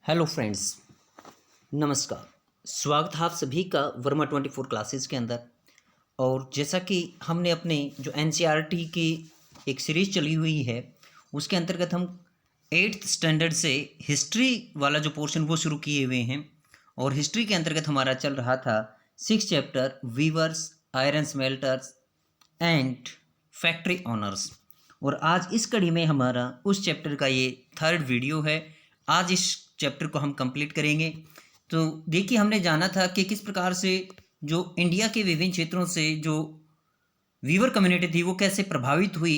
Hello friends, नमस्कार। स्वागत है आप सभी का वर्मा 24 क्लासेस के अंदर। और जैसा कि हमने अपने जो एनसीईआरटी की एक सीरीज़ चली हुई है उसके अंतर्गत हम 8th स्टैंडर्ड से हिस्ट्री वाला जो पोर्शन वो शुरू किए हुए हैं। और हिस्ट्री के अंतर्गत हमारा चल रहा था 6th chapter weavers, iron smelters and factory owners. और आज इस कड़ी में हमारा उस चैप्टर का ये 3rd वीडियो है। आज इस चैप्टर को हम कंप्लीट करेंगे। तो देखिए, हमने जाना था कि किस प्रकार से जो इंडिया के विभिन्न क्षेत्रों से जो वीवर कम्युनिटी थी वो कैसे प्रभावित हुई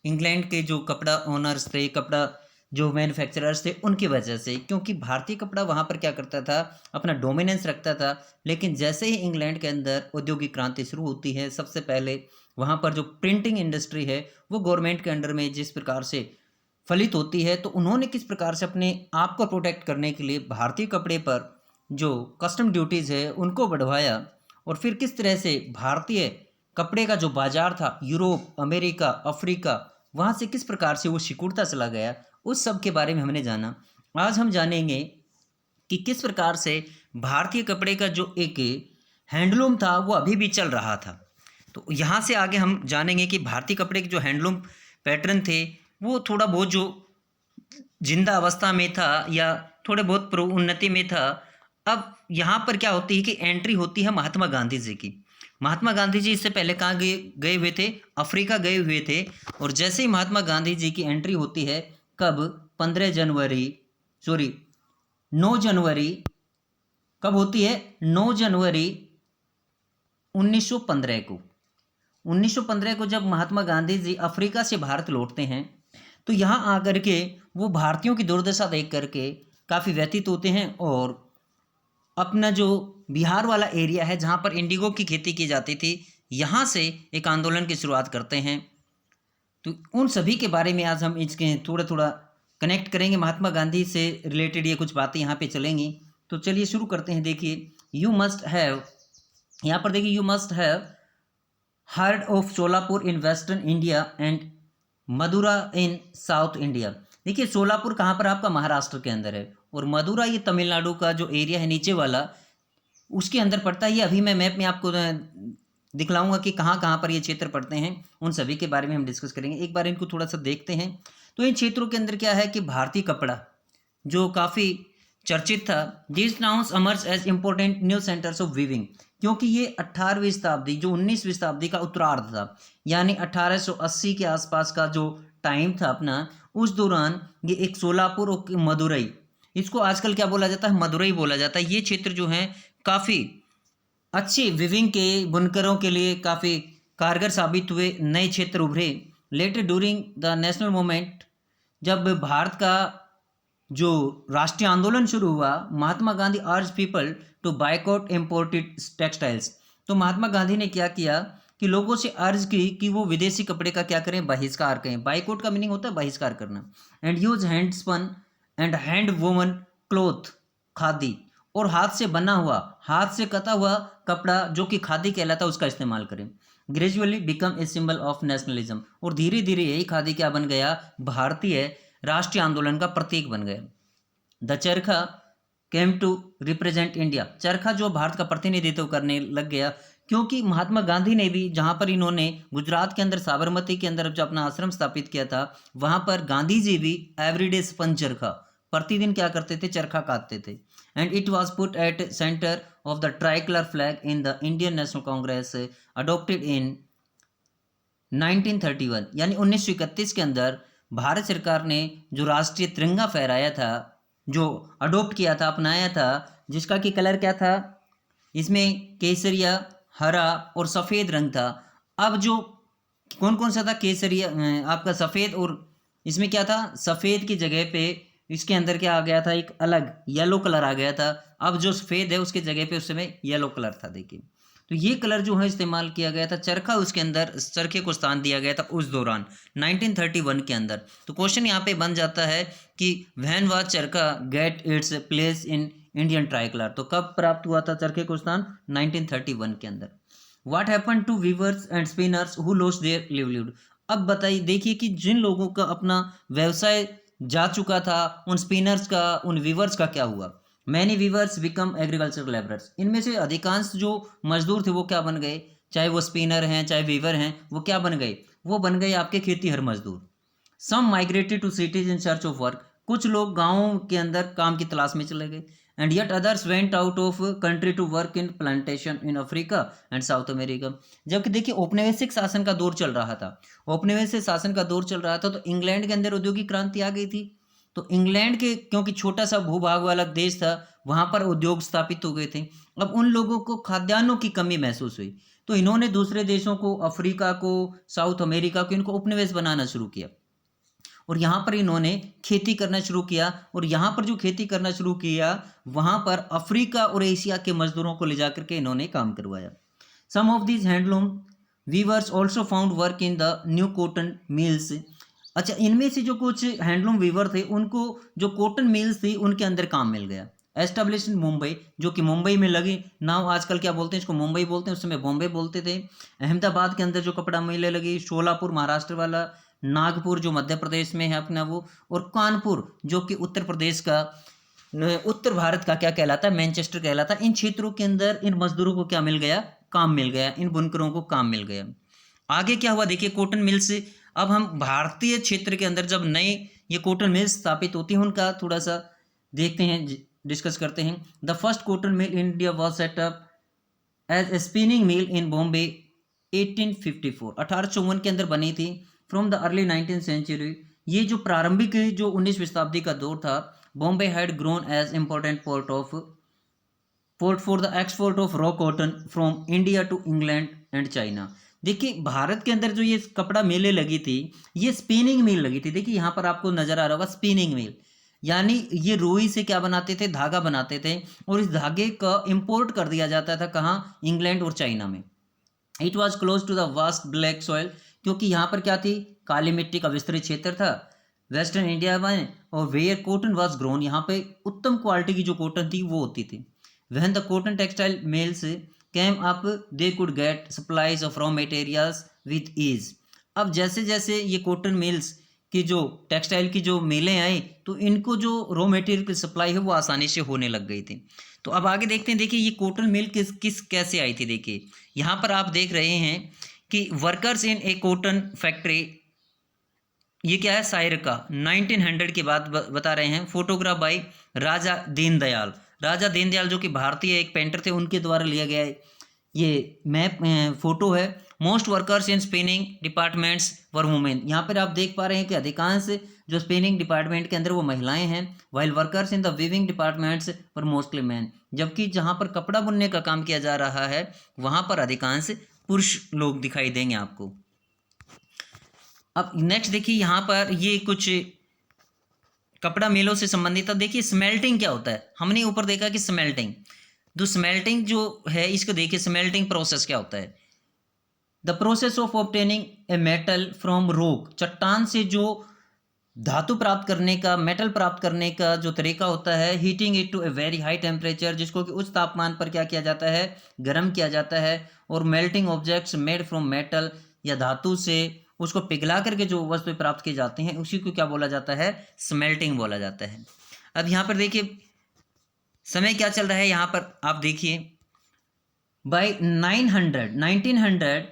इंग्लैंड के जो कपड़ा ओनर्स थे, कपड़ा जो मैन्युफैक्चरर्स थे उनकी वजह से। क्योंकि भारतीय कपड़ा वहाँ पर क्या करता था, अपना डोमिनेंस रखता था। लेकिन जैसे ही इंग्लैंड के अंदर औद्योगिक क्रांति शुरू होती है, सबसे पहले वहाँ पर जो प्रिंटिंग इंडस्ट्री है वो गवर्नमेंट के अंडर में जिस प्रकार से फलित होती है, तो उन्होंने किस प्रकार से अपने आप को प्रोटेक्ट करने के लिए भारतीय कपड़े पर जो कस्टम ड्यूटीज़ है उनको बढ़वाया। और फिर किस तरह से भारतीय कपड़े का जो बाजार था यूरोप, अमेरिका, अफ्रीका, वहाँ से किस प्रकार से वो सिकुड़ता चला गया, उस सब के बारे में हमने जाना। आज हम जानेंगे कि किस प्रकार से भारतीय कपड़े का जो एक हैंडलूम था वो अभी भी चल रहा था। तो यहाँ से आगे हम जानेंगे कि भारतीय कपड़े के जो हैंडलूम पैटर्न थे वो थोड़ा बहुत जो जिंदा अवस्था में था या थोड़े बहुत उन्नति में था। अब यहाँ पर क्या होती है कि एंट्री होती है महात्मा गांधी जी की। महात्मा गांधी जी इससे पहले कहाँ गए गए हुए थे, अफ्रीका गए हुए थे। और जैसे ही महात्मा गांधी जी की एंट्री होती है, कब, 15 जनवरी, सॉरी 9 जनवरी, कब होती है, 9 जनवरी 1915 को। 1915 को जब महात्मा गांधी जी अफ्रीका से भारत लौटते हैं, तो यहाँ आकर के वो भारतीयों की दुर्दशा देख करके काफ़ी व्यथित होते हैं और अपना जो बिहार वाला एरिया है जहाँ पर इंडिगो की खेती की जाती थी, यहाँ से एक आंदोलन की शुरुआत करते हैं। तो उन सभी के बारे में आज हम इसके थोड़ा थोड़ा कनेक्ट करेंगे, महात्मा गांधी से रिलेटेड ये कुछ बातें यहाँ पे चलेंगी। तो चलिए शुरू करते हैं। देखिए, यू मस्ट हैव, यहाँ पर देखिए, you must have heard of Solapur in western India and Madura in South India. देखिए, सोलापुर कहाँ पर, आपका महाराष्ट्र के अंदर है, और मदुरा ये तमिलनाडु का जो एरिया है नीचे वाला, उसके अंदर पड़ता है। ये अभी मैं मैप में आपको दिखलाऊंगा कि कहाँ कहाँ पर ये क्षेत्र पड़ते हैं। उन सभी के बारे में हम डिस्कस करेंगे। एक बार इनको थोड़ा सा देखते हैं। तो इन क्षेत्रों के अंदर क्या है कि भारतीय कपड़ा जो काफ़ी चर्चित था, these towns emerge as important new centres of weaving. क्योंकि ये 18वीं शताब्दी जो 19वीं शताब्दी का उत्तरार्ध था, यानी 1880 के आसपास का जो टाइम था अपना, उस दौरान ये एक सोलापुर और मदुरई, इसको आजकल क्या बोला जाता है, मदुरई बोला जाता है। ये क्षेत्र जो है काफ़ी अच्छे विविंग के बुनकरों के लिए काफ़ी कारगर साबित हुए, नए क्षेत्र उभरे। Letter during the national movement, जब भारत का जो राष्ट्रीय आंदोलन शुरू हुआ, Mahatma Gandhi urged people to boycott imported textiles. तो महात्मा गांधी ने क्या किया कि लोगों से अर्ज की कि वो विदेशी कपड़े का क्या करें, बहिष्कार करें। बाइकआउट का मीनिंग होता है बहिष्कार करना। And use hand spun and hand woven cloth, khadi, और हाथ से बना हुआ, हाथ से कता हुआ कपड़ा जो कि खादी कहलाता है, उसका इस्तेमाल करें। Gradually become a symbol of nationalism, और धीरे धीरे यही खादी क्या बन गया, भारतीय राष्ट्रीय आंदोलन का प्रतीक बन गया। द चरखा केम टू रिप्रेजेंट इंडिया, चरखा जो भारत का प्रतिनिधित्व करने लग गया। क्योंकि महात्मा गांधी ने भी, जहाँ पर इन्होंने गुजरात के अंदर साबरमती के अंदर जो अपना आश्रम स्थापित किया था, वहाँ पर गांधी जी भी एवरीडे स्पन चरखा, प्रतिदिन क्या करते थे, चरखा काटते थे। And it was put at centre of the tricolour flag in the Indian National Congress adopted in 1931, यानी 1931 के अंदर भारत सरकार ने जो राष्ट्रीय तिरंगा फहराया था, जो अडोप्ट किया था, अपनाया था, जिसका कि कलर क्या था, इसमें केसरिया, हरा और सफ़ेद रंग था। अब जो कौन कौन सा था, केसरिया, आपका सफ़ेद, और इसमें क्या था, सफ़ेद की जगह पे इसके अंदर क्या आ गया था, एक अलग येलो कलर आ गया था। अब जो सफ़ेद है उसके जगह पे उस समय येलो कलर था। देखिए, तो ये कलर जो है इस्तेमाल किया गया था। चरखा, उसके अंदर चरखे को स्थान दिया गया था उस दौरान 1931 के अंदर। तो क्वेश्चन यहाँ पे बन जाता है कि when was charkha get its place in Indian tricolour, तो कब प्राप्त हुआ था चरखे को स्थान, 1931 के अंदर। What happen to weavers and spinners who lost their livelihood. अब बताइए, देखिए कि जिन लोगों का अपना व्यवसाय जा चुका था, उन स्पिनर्स का, उन वीवर्स का क्या हुआ? Many weavers become agriculture labourers. इनमें से अधिकांश जो मजदूर थे वो क्या बन गए? चाहे वो स्पिनर हैं चाहे वीवर हैं, वो क्या बन गए? वो बन गए आपके खेतीहर मजदूर। Some migrated to cities in search of work. कुछ लोग गाँव के अंदर काम की तलाश में चले गए। And yet others went out of country to work in plantation in Africa and South America. जबकि देखिए औपनिवेशिक शासन का दौर चल रहा था, औपनिवेशिक शासन का दौर चल रहा था, तो इंग्लैंड के अंदर औद्योगिक क्रांति आ गई थी। तो इंग्लैंड के, क्योंकि छोटा सा भूभाग वाला देश था, वहाँ पर उद्योग स्थापित हो गए थे। अब उन लोगों को खाद्यान्नों की कमी महसूस हुई, तो इन्होंने दूसरे देशों को, अफ्रीका को, साउथ अमेरिका को, इनको उपनिवेश बनाना शुरू किया और यहाँ पर इन्होंने खेती करना शुरू किया। और यहाँ पर जो खेती करना शुरू किया, वहाँ पर अफ्रीका और एशिया के मजदूरों को ले जाकर के इन्होंने काम करवाया। Some of these handloom weavers also found work in the new cotton mills. अच्छा, इनमें से जो कुछ हैंडलूम वीवर थे, उनको जो कॉटन मिल्स थी उनके अंदर काम मिल गया। एस्टेब्लिश इन मुंबई, जो कि मुंबई में लगी। नाउ आजकल क्या बोलते हैं इसको? मुंबई बोलते हैं, उस समय बॉम्बे बोलते थे। अहमदाबाद के अंदर जो कपड़ा मिलें लगी, शोलापुर महाराष्ट्र वाला, नागपुर जो मध्य प्रदेश में है अपना वो, और कानपुर जो कि उत्तर प्रदेश का, उत्तर भारत का क्या कहलाता है? मैनचेस्टर कहलाता है। इन क्षेत्रों के अंदर इन मजदूरों को क्या मिल गया? काम मिल गया। इन बुनकरों को काम मिल गया। आगे क्या हुआ देखिए, कॉटन मिल से अब हम भारतीय क्षेत्र के अंदर जब नए ये कॉटन मिल्स स्थापित होती हैं उनका थोड़ा सा देखते हैं, डिस्कस करते हैं। The first cotton mill in India was set up as a spinning mill in Bombay 1854, 1854 के अंदर बनी थी। From the early 19th century, ये जो प्रारंभिक जो 19वीं शताब्दी का दौर था, Bombay had grown as important port for the export of raw cotton from India to England and China. देखिए भारत के अंदर जो ये कपड़ा मिलें लगी थी, ये स्पिनिंग मिल लगी थी। देखिए यहाँ पर आपको नजर आ रहा होगा स्पिनिंग मिल, यानी ये रुई से क्या बनाते थे? धागा बनाते थे, और इस धागे का इंपोर्ट कर दिया जाता था कहाँ? इंग्लैंड और चाइना में। It was close to the vast black soil, क्योंकि यहाँ पर क्या थी? काली मिट्टी का विस्तृत क्षेत्र था वेस्टर्न इंडिया में, और वेयर कॉटन वॉज ग्रोन, यहाँ पे उत्तम क्वालिटी की जो कॉटन थी वो होती थी। When the cotton textile mills came up they could get supplies of raw materials with ease. अब जैसे जैसे ये कॉटन मिल्स की जो टेक्सटाइल की जो मिलें आई, तो इनको जो रॉ मटेरियल की सप्लाई है वो आसानी से होने लग गई थी। तो अब आगे देखते हैं, देखिए ये कॉटन मिल किस कैसे आई थी। देखिए यहाँ पर आप देख रहे हैं कि workers in A cotton factory, ये क्या है? शायर का 1900 की बात बता रहे हैं। फोटोग्राफ बाई राजा दीनदयाल। राजा दीनदयाल जो कि भारतीय एक पेंटर थे, उनके द्वारा लिया गया है ये मैप फोटो है। Most workers in spinning departments were women. यहाँ पर आप देख पा रहे हैं कि अधिकांश जो स्पिनिंग डिपार्टमेंट के अंदर वो महिलाएं हैं। While workers in the weaving departments were mostly man. जबकि जहाँ पर कपड़ा बुनने का काम किया जा रहा है वहाँ पर अधिकांश पुरुष लोग दिखाई देंगे आपको। अब नेक्स्ट देखिए, यहाँ पर ये कुछ कपड़ा मिलों से संबंधित। अब देखिए स्मेल्टिंग क्या होता है। हमने ऊपर देखा कि स्मेल्टिंग, जो स्मेल्टिंग जो है इसको देखिए, स्मेल्टिंग प्रोसेस क्या होता है? The process of obtaining a metal from rock. चट्टान से जो धातु प्राप्त करने का, मेटल प्राप्त करने का जो तरीका होता है, heating it to a very high temperature, जिसको कि उच्च तापमान पर क्या किया जाता है? गर्म किया जाता है। और melting objects made from metal, या धातु से उसको पिघला करके जो वस्तु प्राप्त किए जाते हैं उसी को क्या बोला जाता है? स्मेल्टिंग बोला जाता है। अब यहाँ पर देखिए समय क्या चल रहा है, यहाँ पर आप देखिए बाय 1900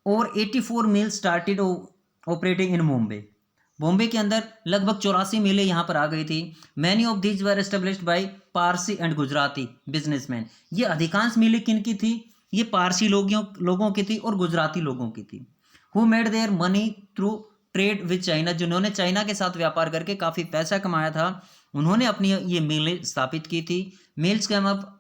और 84 mill started operating in Mumbai. Bombay के अंदर लगभग 84 मिलें यहाँ पर आ गई थी। Many of these were established by Parsi and Gujarati businessman. ये अधिकांश मिलें किन की थी? ये पारसी लोगों की थी और गुजराती लोगों की थी। Who made their money through trade with China, जिन्होंने चाइना के साथ व्यापार करके काफ़ी पैसा कमाया था, उन्होंने अपनी ये मिलें स्थापित की थी। Mills came up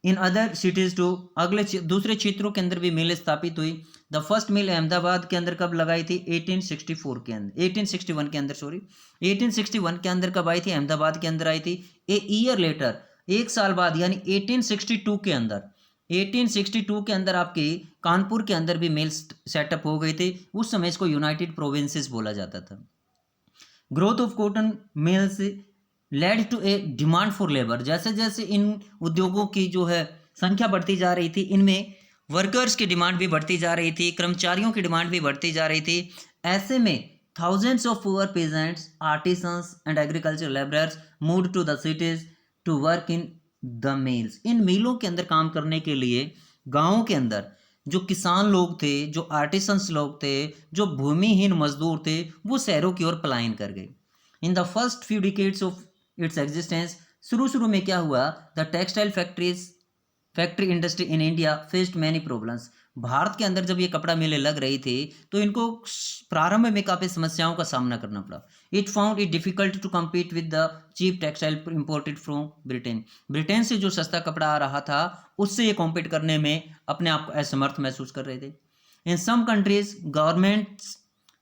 in other cities too, अगले दूसरे क्षेत्रों के अंदर भी मिलें स्थापित हुई। द फर्स्ट मिल अहमदाबाद के अंदर कब लगाई थी? 1864 के अंदर, 1861 के अंदर, सॉरी 1861 के अंदर कब आई थी? अहमदाबाद के अंदर आई थी। ए ईयर लेटर, एक साल बाद, यानी 1862 के अंदर, 1862 के अंदर आपकी कानपुर के अंदर भी मिल सेटअप हो गई थी। उस समय इसको यूनाइटेड प्रोविंसेस बोला जाता था। Growth of cotton mills led to a demand for labour. जैसे जैसे इन उद्योगों की जो है संख्या बढ़ती जा रही थी, इनमें वर्कर्स की डिमांड भी बढ़ती जा रही थी, कर्मचारियों की डिमांड भी बढ़ती जा रही थी। ऐसे में thousands of poor peasants, artisans and agricultural laborers moved to the cities to work in the mills. इन मिलों के अंदर काम करने के लिए गांवों के अंदर जो किसान लोग थे, जो आर्टिसंस लोग थे, जो भूमिहीन मजदूर थे, वो शहरों की ओर पलायन कर गए. In the first few decades of its existence, शुरू शुरू में क्या हुआ, the textile factory industry in India faced many problems. Bharat के अंदर जब ये कपड़ा मिलें लग रही थी तो इनको प्रारंभ में काफ़ी समस्याओं का सामना करना पड़ा. It found it difficult to compete with the cheap textile imported from Britain. Britain से जो सस्ता कपड़ा आ रहा था उससे ये कॉम्पीट करने में अपने आप को असमर्थ महसूस कर रहे थे. In some countries government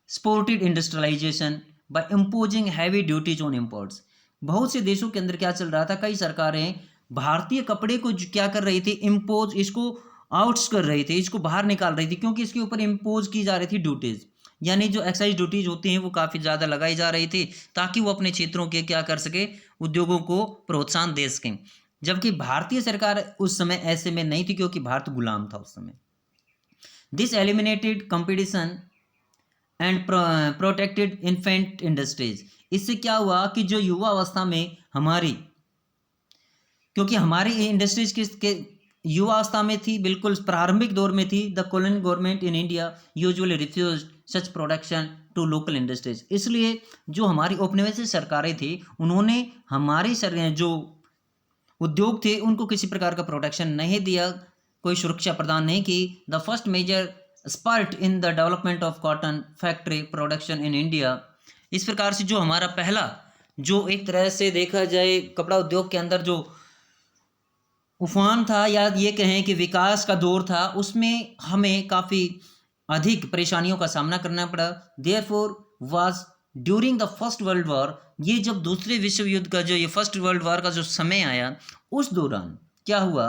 supported industrialisation by imposing heavy duties on imports. बहुत से देशों के अंदर क्या चल रहा था, कई सरकारें भारतीय कपड़े को क्या कर रही थी, इम्पोज, इसको आउट्स कर रही थी, इसको बाहर निकाल रही थी, क्योंकि इसके ऊपर इम्पोज की जा रही थी ड्यूटीज़, यानी जो एक्साइज ड्यूटीज होती हैं वो काफ़ी ज़्यादा लगाई जा रही थी ताकि वो अपने क्षेत्रों के क्या कर सके, उद्योगों को प्रोत्साहन दे सकें. जबकि भारतीय सरकार उस समय ऐसे में नहीं थी क्योंकि भारत गुलाम था उस समय. This eliminated competition and protected infant industries. इससे क्या हुआ कि जो युवा अवस्था में हमारी, क्योंकि हमारी इंडस्ट्रीज के युवा अवस्था में थी, बिल्कुल प्रारंभिक दौर में थी, the colony government in India usually refuse such production to local industries. इसलिए जो हमारी औपनिवेशिक सरकारें थी उन्होंने हमारी जो उद्योग थे उनको किसी प्रकार का प्रोटेक्शन नहीं दिया, कोई सुरक्षा प्रदान नहीं की. The first major spurt in the development of cotton factory production in India. इस प्रकार से जो हमारा पहला, जो एक तरह से देखा जाए कपड़ा उद्योग के अंदर जो उफान था, या ये कहें कि विकास का दौर था, उसमें हमें काफ़ी अधिक परेशानियों का सामना करना पड़ा. Therefore was during the first world war. ये जब दूसरे विश्व युद्ध का जो ये फर्स्ट वर्ल्ड वॉर का जो समय आया उस दौरान क्या हुआ,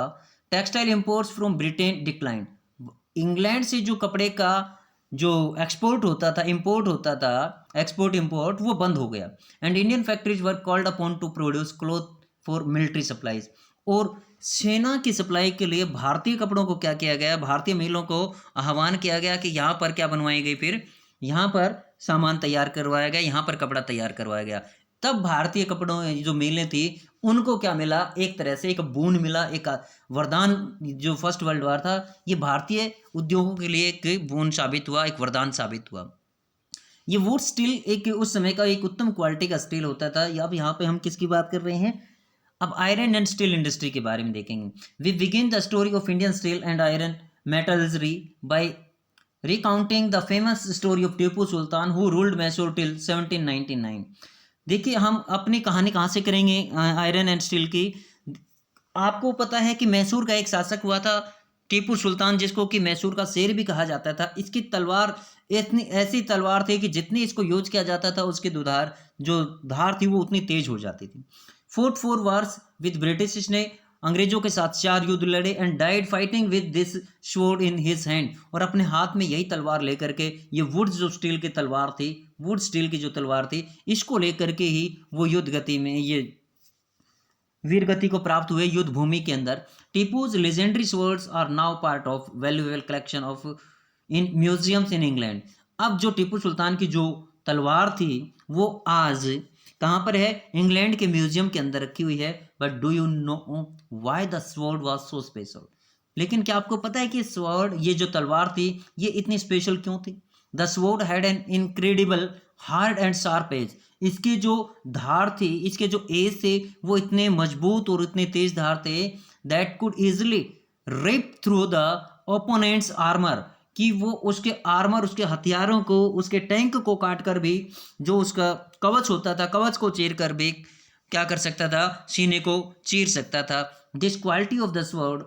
textile imports from Britain decline. England से जो कपड़े का जो एक्सपोर्ट होता था, इंपोर्ट होता था, एक्सपोर्ट इंपोर्ट, वो बंद हो गया. And Indian factories were called upon two produce cloth for military supplies. और सेना की सप्लाई के लिए भारतीय कपड़ों को क्या किया गया, भारतीय मिलों को आह्वान किया गया कि यहाँ पर क्या बनवाई गई, फिर यहाँ पर सामान तैयार करवाया गया, यहाँ पर कपड़ा तैयार करवाया गया. तब भारतीय कपड़ों जो मिलें थी उनको क्या मिला, एक तरह से एक बून मिला, एक वरदान. जो फर्स्ट वर्ल्ड वॉर था ये भारतीय उद्योगों के लिए एक बून साबित हुआ, एक वरदान साबित हुआ. ये वुड स्टील एक उस समय का एक उत्तम क्वालिटी का स्टील होता था. अब यहाँ पे हम किसकी बात कर रहे हैं, अब आयरन एंड स्टील इंडस्ट्री के बारे में देखेंगे. We begin the story of Indian steel and iron metallurgy by recounting the famous story of Tipu Sultan who ruled Mysore till 1799. देखिए हम अपनी कहानी कहाँ से करेंगे आयरन एंड स्टील की. आपको पता है कि मैसूर का एक शासक हुआ था टीपू सुल्तान, जिसको कि मैसूर का शेर भी कहा जाता था. इसकी तलवार इतनी ऐसी तलवार थी कि जितनी इसको यूज किया जाता था उसकी दुधार जो धार थी वो उतनी तेज हो जाती थी. फोर्ट 4 वार्स विद ब्रिटिश, इसने अंग्रेजों के साथ 4 युद्ध लड़े. And died fighting with this sword in his hand. और अपने हाथ में यही तलवार लेकर के, ये वुड जो स्टील की तलवार थी, वुड स्टील की जो तलवार थी, इसको लेकर के ही वो युद्ध गति में ये वीर गति को प्राप्त हुए युद्ध भूमि के अंदर. Tipu's legendary swords are now part of valuable collection of in museums in England. अब जो टीपू सुल्तान की जो तलवार थी वो आज कहाँ पर है, इंग्लैंड के म्यूजियम के अंदर रखी हुई है. But do you know why the sword was so special. लेकिन क्या आपको पता है कि स्वॉर्ड, ये जो तलवार थी, ये इतनी स्पेशल क्यों थी. The sword had an incredible hard and sharp edge. इसकी जो धार थी, इसके जो एज थे वो इतने मजबूत और इतने तेज धार थे that could easily rip through the opponent's armour, कि वो उसके आर्मर, उसके हथियारों को, उसके टैंक को काट कर भी, जो उसका कवच होता था, कवच को चीर कर भी क्या कर सकता था, सीने को चीर सकता था. This quality of the sword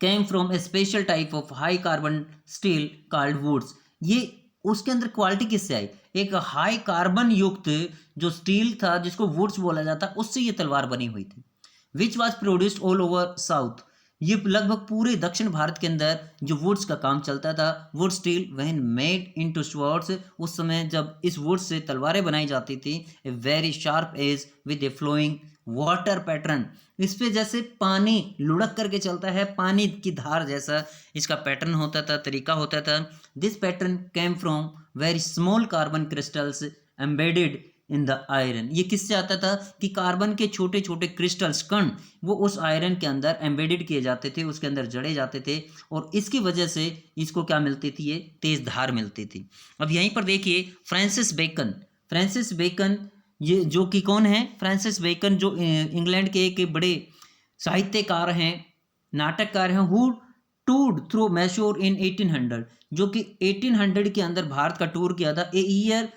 came from a special type of high carbon steel called wootz. ये उसके अंदर क्वालिटी किससे आई, एक हाई कार्बन युक्त जो स्टील था जिसको वुड्स बोला जाता, उससे ये तलवार बनी हुई थी. Which was produced all over south. ये लगभग पूरे दक्षिण भारत के अंदर जो वुड्स का काम चलता था। Would steel when made into swords, उस समय जब इस वुड से तलवारें बनाई जाती थी। A very sharp edge with a flowing water pattern, इस पे जैसे पानी लुढ़क करके चलता है, पानी की धार जैसा इसका पैटर्न होता था, तरीका होता था। This pattern came from very small carbon crystals embedded in the iron. ये किससे आता था कि कार्बन के छोटे छोटे क्रिस्टल्स, कण, वो उस आयरन के अंदर एम्बेडेड किए जाते थे, उसके अंदर जड़े जाते थे, और इसकी वजह से इसको क्या मिलती थी, ये तेज धार मिलती थी। अब यहीं पर देखिए फ्रांसिस बेकन, फ्रांसिस बेकन ये जो कि कौन है, फ्रांसिस बेकन जो इंग्लैंड के एक बड़े साहित्यकार हैं, नाटककार हैं, हु टूर्ड थ्रू मैसूर इन 1800, जो कि 1800 के अंदर भारत का टूर किया था। A year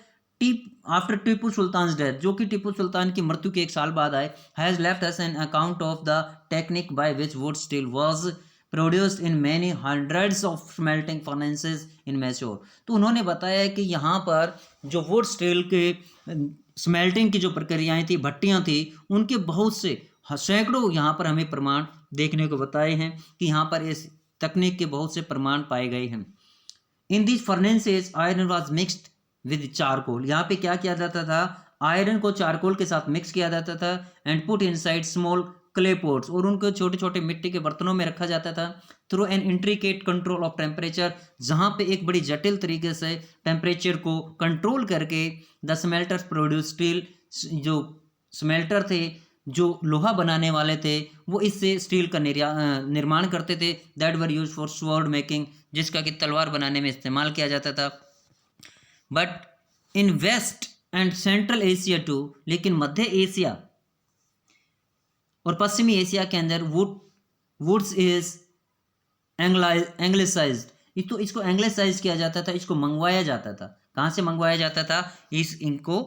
after Tipu Sultan death, जो कि टीपू सुल्तान की मृत्यु के एक साल बाद आए। Has left us an account of the technique by which wootz steel was produced in many hundreds of smelting furnaces in Mysore. तो उन्होंने बताया कि यहाँ पर जो वुड स्टील के स्मेल्टिंग की जो प्रक्रियाएं थी, भट्टियाँ थी, उनके बहुत से सैकड़ों यहाँ पर हमें प्रमाण देखने को बताए हैं कि यहाँ पर इस तकनीक के बहुत से प्रमाण पाए गए हैं। In this furnaces iron was mixed with charcoal, यहाँ पे क्या किया जाता था, आयरन को चारकोल के साथ मिक्स किया जाता था, and put inside small clay pots, और उनको छोटे छोटे मिट्टी के बर्तनों में रखा जाता था। Through an intricate control of temperature, जहाँ पे एक बड़ी जटिल तरीके से टेम्परेचर को कंट्रोल करके द स्मेल्टर्स प्रोड्यूस स्टील, जो स्मेल्टर थे, जो लोहा बनाने वाले थे, वो इससे स्टील का निर्माण करते थे। That were use for sword making, जिसका कि तलवार बनाने में इस्तेमाल किया जाता था। But in west and central Asia too, लेकिन मध्य एशिया और पश्चिमी एशिया के अंदर वुड्स इज एंग्लिसाइज्ड, तो इसको एंग्लिसाइज किया जाता था, इसको मंगवाया जाता था। कहाँ से मंगवाया जाता था, इनको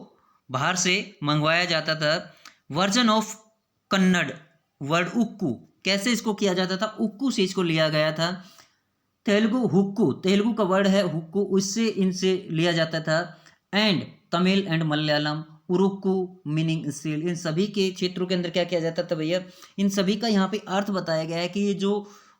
बाहर से मंगवाया जाता था। वर्जन ऑफ कन्नड़ वर्ड उक्कू, कैसे इसको किया जाता था, उक्कू से इसको लिया गया था। तेलुगु हुक्कू, तेलुगु का वर्ड है हुक्कू, उससे इनसे लिया जाता था। And Tamil and Malayalam urukku meaning steel, इन सभी के क्षेत्रों के अंदर क्या किया जाता था भैया, इन सभी का यहाँ पे अर्थ बताया गया है कि ये जो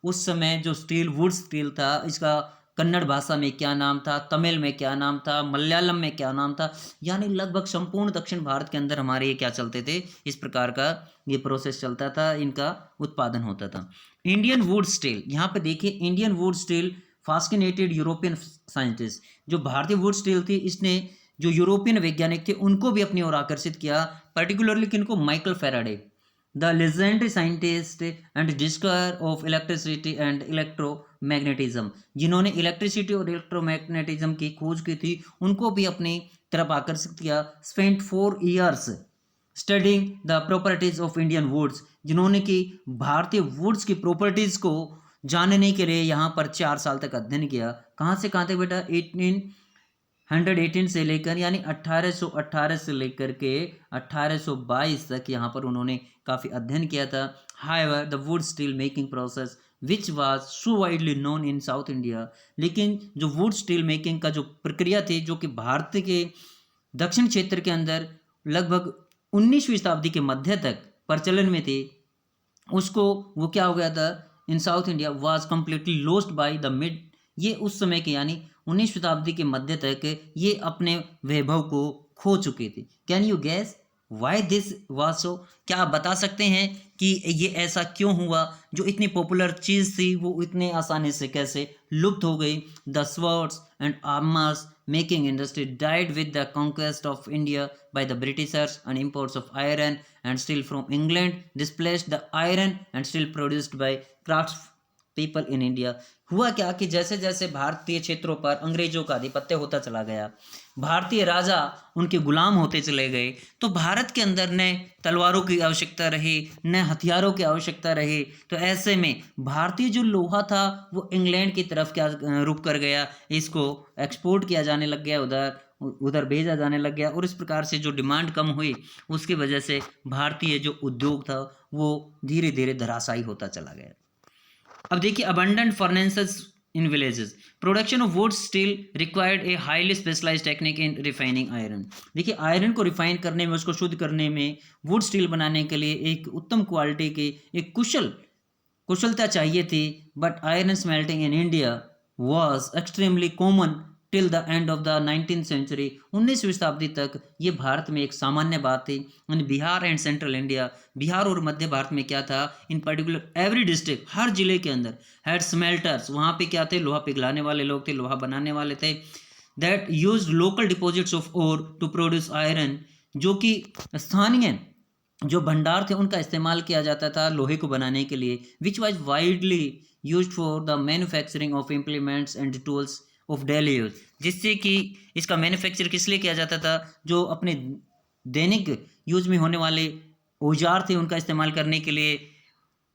उस समय जो स्टील, वुड स्टील था, इसका कन्नड़ भाषा में क्या नाम था, तमिल में क्या नाम था, मलयालम में क्या नाम था, यानी लगभग संपूर्ण दक्षिण भारत के अंदर हमारे ये क्या चलते थे, इस प्रकार का ये प्रोसेस चलता था, इनका उत्पादन होता था। इंडियन वुड स्टील, यहाँ पे देखिए Indian wootz steel fascinated European scientist, जो भारतीय वुड स्टील थी, इसने जो यूरोपियन वैज्ञानिक थे उनको भी अपनी ओर आकर्षित किया। पर्टिकुलरली किनको, Michael Faraday, the legendary scientist and discover of electricity and electromagnetism, जिन्होंने इलेक्ट्रिसिटी और इलेक्ट्रोमैग्नेटिज्म की खोज की थी, उनको भी अपनी तरफ आकर्षित किया। Spent 4 years studying the properties of Indian wootz, जिन्होंने कि भारतीय वुड्स की प्रॉपर्टीज को जानने के लिए यहाँ पर 4 साल तक अध्ययन किया। कहाँ से कहाँ तक बेटा, 1818 से लेकर, यानी 1818 से लेकर के 1822 तक यहाँ पर उन्होंने काफ़ी अध्ययन किया था। However the wood steel making process which was so widely known in South India, लेकिन जो वुड स्टील मेकिंग का जो प्रक्रिया थी, जो कि भारत के दक्षिण क्षेत्र के अंदर लगभग 19वीं शताब्दी के मध्य तक प्रचलन में थी, उसको वो क्या हो गया था, in South India was completely lost by the mid, ये उस समय के यानी 19वीं शताब्दी के मध्य तक ये अपने वैभव को खो चुके थे। Can you gas why this was so, क्या आप बता सकते हैं कि ये ऐसा क्यों हुआ, जो इतनी पॉपुलर चीज़ थी वो इतने आसानी से कैसे लुप्त हो गई। The swords and armours making industry died with the conquest of India by the Britishers, and imports of iron and steel from England displaced the iron and steel produced by crafts people in India। हुआ क्या कि जैसे जैसे भारतीय क्षेत्रों पर अंग्रेजों का आधिपत्य होता चला गया, भारतीय राजा उनके गुलाम होते चले गए, तो भारत के अंदर न तलवारों की आवश्यकता रही, न हथियारों की आवश्यकता रही। तो ऐसे में भारतीय जो लोहा था वो इंग्लैंड की तरफ क्या रुक कर गया, इसको एक्सपोर्ट किया जाने लग गया, उधर भेजा जाने लग गया, और इस प्रकार से जो डिमांड कम हुई उसकी वजह से भारतीय जो उद्योग था वो धीरे धीरे धराशायी होता चला गया। अब देखिए abundant furnaces in villages, production of wootz steel required a highly specialised technique in refining iron. देखिए आयरन को रिफाइन करने में, उसको शुद्ध करने में, वुड स्टील बनाने के लिए एक उत्तम क्वालिटी के एक कुशल कुशलता चाहिए थी, but iron smelting in India was extremely common till the end of the 19th century. 19वीं शताब्दी तक ये भारत में एक सामान्य बात थी। In Bihar and central India, Bihar और मध्य भारत में क्या था, इन पर्टिकुलर एवरी डिस्ट्रिक्ट, हर जिले के अंदर हैड स्मेल्टर्स। वहाँ पे क्या थे, लोहा पिघलाने वाले लोग थे, लोहा बनाने वाले थे। That use local deposits of ore to produce iron, जो कि स्थानीय जो भंडार थे उनका इस्तेमाल किया जाता था लोहे को बनाने के लिए, which was widely use for the manufacturing of implements and tools of daily use. जिससे कि इसका मैन्युफैक्चर किस लिए किया जाता था, जो अपने दैनिक यूज में होने वाले औजार थे उनका इस्तेमाल करने के लिए,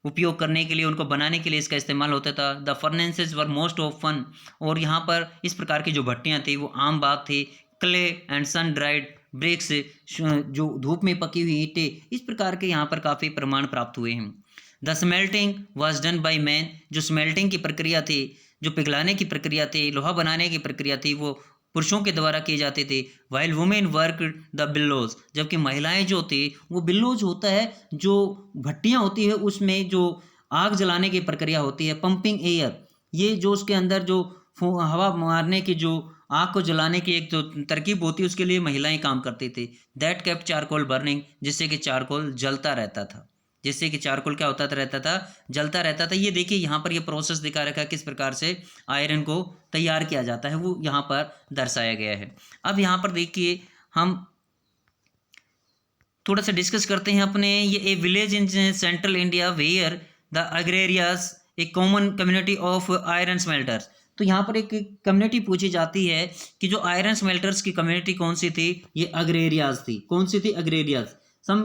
उपयोग करने के लिए, उनको बनाने के लिए इसका इस्तेमाल होता था। The furnaces were most of fun, और यहाँ पर इस प्रकार की जो भट्टियाँ थी वो आम बात थी। Clay and sun dried bricks, जो धूप में पकी हुई ईंटें, इस प्रकार के यहाँ पर काफ़ी प्रमाण प्राप्त हुए हैं। The smelting was done by man, जो स्मेल्टिंग की प्रक्रिया थी, जो पिघलाने की प्रक्रिया थी, लोहा बनाने की प्रक्रिया थी, वो पुरुषों के द्वारा किए जाते थे। वाइल वुमेन वर्क द बिल्लोज, जबकि महिलाएं जो थी वो बिल्लोज होता है, जो भट्टियाँ होती है उसमें जो आग जलाने की प्रक्रिया होती है, पंपिंग एयर, ये जो उसके अंदर जो हवा मारने की, जो आग को जलाने की एक जो तरकीब होती है, उसके लिए महिलाएं काम करती थी। दैट केप्ट चारकोल बर्निंग, जिससे कि चारकोल जलता रहता था, जिससे कि चारकोल क्या होता रहता था, जलता रहता था। ये देखिए यहाँ पर ये प्रोसेस दिखा रखा है, किस प्रकार से आयरन को तैयार किया जाता है, वो यहाँ पर दर्शाया गया है। अब यहाँ पर देखिए हम थोड़ा सा डिस्कस करते हैं अपने ये a village in central India where the Agarias a common community of iron smelters. तो यहाँ पर एक कम्युनिटी पूछी जाती है कि जो आयरन स्मेल्टर्स की कम्युनिटी कौन सी थी, ये अग्रेरियाज थी। कौन सी थी, अग्रेरियाज। सम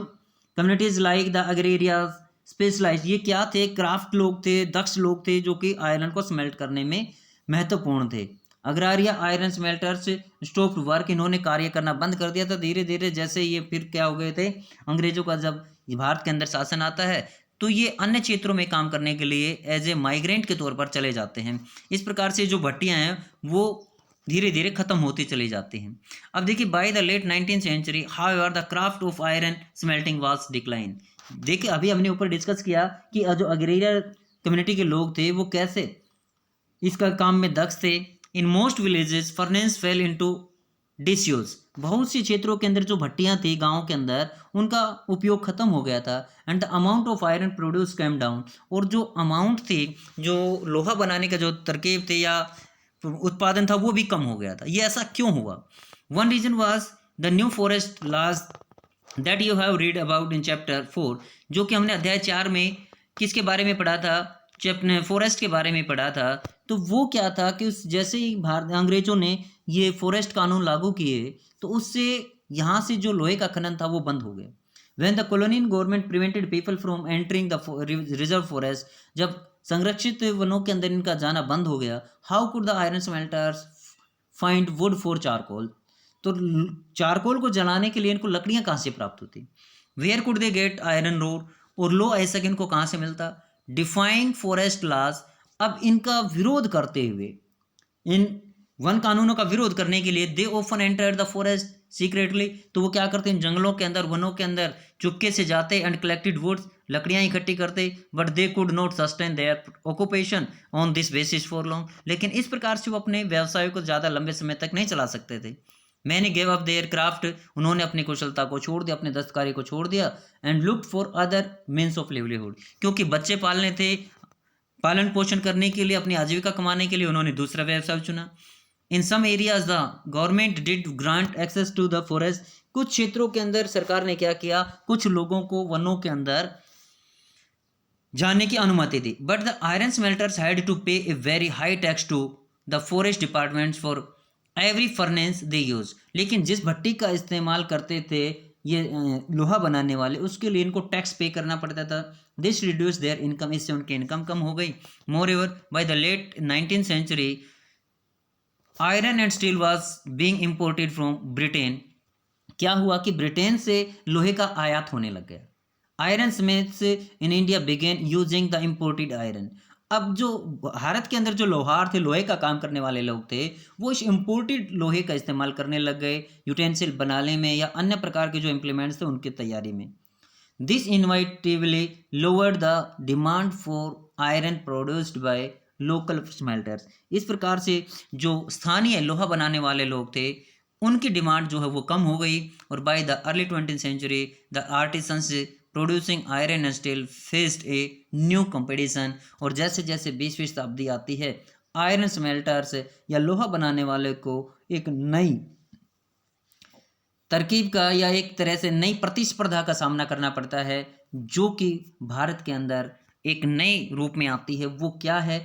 कम्युनिटीज लाइक द अग्रेरियाज स्पेशलाइज, ये क्या थे, क्राफ्ट लोग थे, दक्ष लोग थे, जो कि आयरन को स्मेल्ट करने में महत्वपूर्ण थे। अग्रारिया आयरन स्मेल्टर्स स्टॉप्ड वर्क, इन्होंने कार्य करना बंद कर दिया था धीरे धीरे। जैसे ये फिर क्या हो गए थे, अंग्रेजों का जब भारत के अंदर शासन आता है तो ये अन्य क्षेत्रों में काम करने के लिए एज ए माइग्रेंट के तौर पर चले जाते हैं। इस प्रकार से जो भट्टियां हैं वो धीरे धीरे खत्म होती चली जाती हैं। अब देखिए by the late 19th century however the craft of iron smelting was decline. देखिए अभी हमने ऊपर डिस्कस किया कि जो अग्रेरिया कम्युनिटी के लोग थे वो कैसे इसका काम में दक्ष थे। In most villages furnace fail into disuse, बहुत सी क्षेत्रों के अंदर जो भट्टियां थी गांव के अंदर उनका उपयोग खत्म हो गया था। And the amount of iron produce came down, और जो अमाउंट थी, जो लोहा बनाने का जो तरकीब थे या उत्पादन था वो भी कम हो गया था। ये ऐसा क्यों हुआ? One reason was the new forest laws that you have read about in chapter 4, जो कि हमने अध्याय 4 में किसके बारे में पढ़ा था, चैप्टर फॉरेस्ट के बारे में पढ़ा था। तो वो क्या था कि उस जैसे ही भारत अंग्रेजों ने ये फॉरेस्ट कानून लागू किए तो उससे यहाँ से जो लोहे का खनन था वो बंद हो गया। When the colonial government prevented people from entering the reserve forest, जब संरक्षित वनों के अंदर इनका जाना बंद हो गया, how could the iron smelters find would for charcoal, तो चारकोल को जलाने के लिए इनको लकड़ियाँ कहाँ से प्राप्त होती, where could they get iron rod, और लो ऐसा कि इनको कहाँ से मिलता। डिफाइंग फॉरेस्ट लॉज, अब इनका विरोध करते हुए, इन वन कानूनों का विरोध करने के लिए, दे open enter the forest secretly, तो वो क्या करते हैं, जंगलों के अंदर, वनों के अंदर चुपके से जाते एंड कलेक्टेड वुड्स, लकड़ियां इकट्ठी करते। But they could not sustain their occupation on this basis for long, लेकिन इस प्रकार से वो अपने व्यवसाय को ज़्यादा लंबे समय तक नहीं चला सकते थे। मैंने गेव अप देयर क्राफ्ट, उन्होंने अपनी कुशलता को छोड़ दिया, अपने दस्तकारी को छोड़ दिया। And looked for other means of livelihood, क्योंकि बच्चे पालने थे, पालन पोषण करने के लिए, अपनी आजीविका कमाने के लिए उन्होंने दूसरा व्यवसाय चुना। In some areas the government did grant access to the forest, कुछ क्षेत्रों के अंदर सरकार ने क्या किया, कुछ लोगों को वनों के अंदर जाने की अनुमति दी। But the iron smelters had to pay a very high tax to the forest departments for every furnace they use, लेकिन जिस भट्टी का इस्तेमाल करते थे ये लोहा बनाने वाले, उसके लिए इनको टैक्स पे करना पड़ता था। दिस रिड्यूस देयर इनकम, इससे उनकी इनकम कम हो गई। Moreover by the late 19th century iron and steel was being imported from Britain, क्या हुआ कि ब्रिटेन से लोहे का आयात होने लग गया। Iron smiths in India began using the imported iron, अब जो भारत के अंदर जो लोहार थे, लोहे का काम करने वाले लोग थे, वो इस इम्पोर्टेड लोहे का इस्तेमाल करने लग गए यूटेंसिल बनाने में या अन्य प्रकार के जो इम्प्लीमेंट्स थे उनकी तैयारी में। This inevitably lowered the demand for iron produced by local smelters. इस प्रकार से जो स्थानीय लोहा बनाने वाले लोग थे उनकी डिमांड जो है वो कम हो गई, और by the early 20th century the artisans producing iron and steel faced a new competition. और जैसे जैसे 20वीं शताब्दी आती है, आयरन स्मेल्टर्स या लोहा बनाने वाले को एक नई तरकीब का या एक तरह से नई प्रतिस्पर्धा का सामना करना पड़ता है, जो कि भारत के अंदर एक नए रूप में आती है। वो क्या है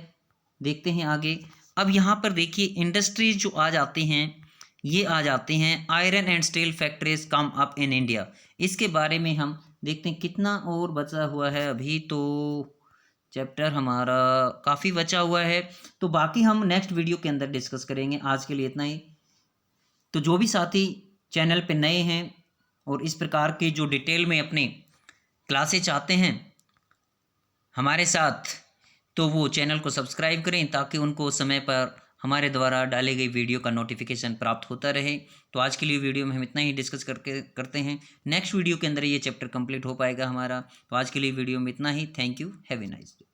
देखते हैं आगे। अब यहाँ पर देखिए इंडस्ट्रीज जो आ जाती हैं, ये आ जाती हैं iron and steel factories come up in India. इसके बारे में हम देखते हैं कितना और बचा हुआ है। अभी तो चैप्टर हमारा काफ़ी बचा हुआ है, तो बाकी हम नेक्स्ट वीडियो के अंदर डिस्कस करेंगे। आज के लिए इतना ही। तो जो भी साथी चैनल पे नए हैं और इस प्रकार के जो डिटेल में अपने क्लासेस चाहते हैं हमारे साथ, तो वो चैनल को सब्सक्राइब करें ताकि उनको समय पर हमारे द्वारा डाले गई वीडियो का नोटिफिकेशन प्राप्त होता रहे। तो आज के लिए वीडियो में हम इतना ही डिस्कस करते हैं। नेक्स्ट वीडियो के अंदर ये चैप्टर कंप्लीट हो पाएगा हमारा। तो आज के लिए वीडियो में इतना ही। Thank you, have a nice day.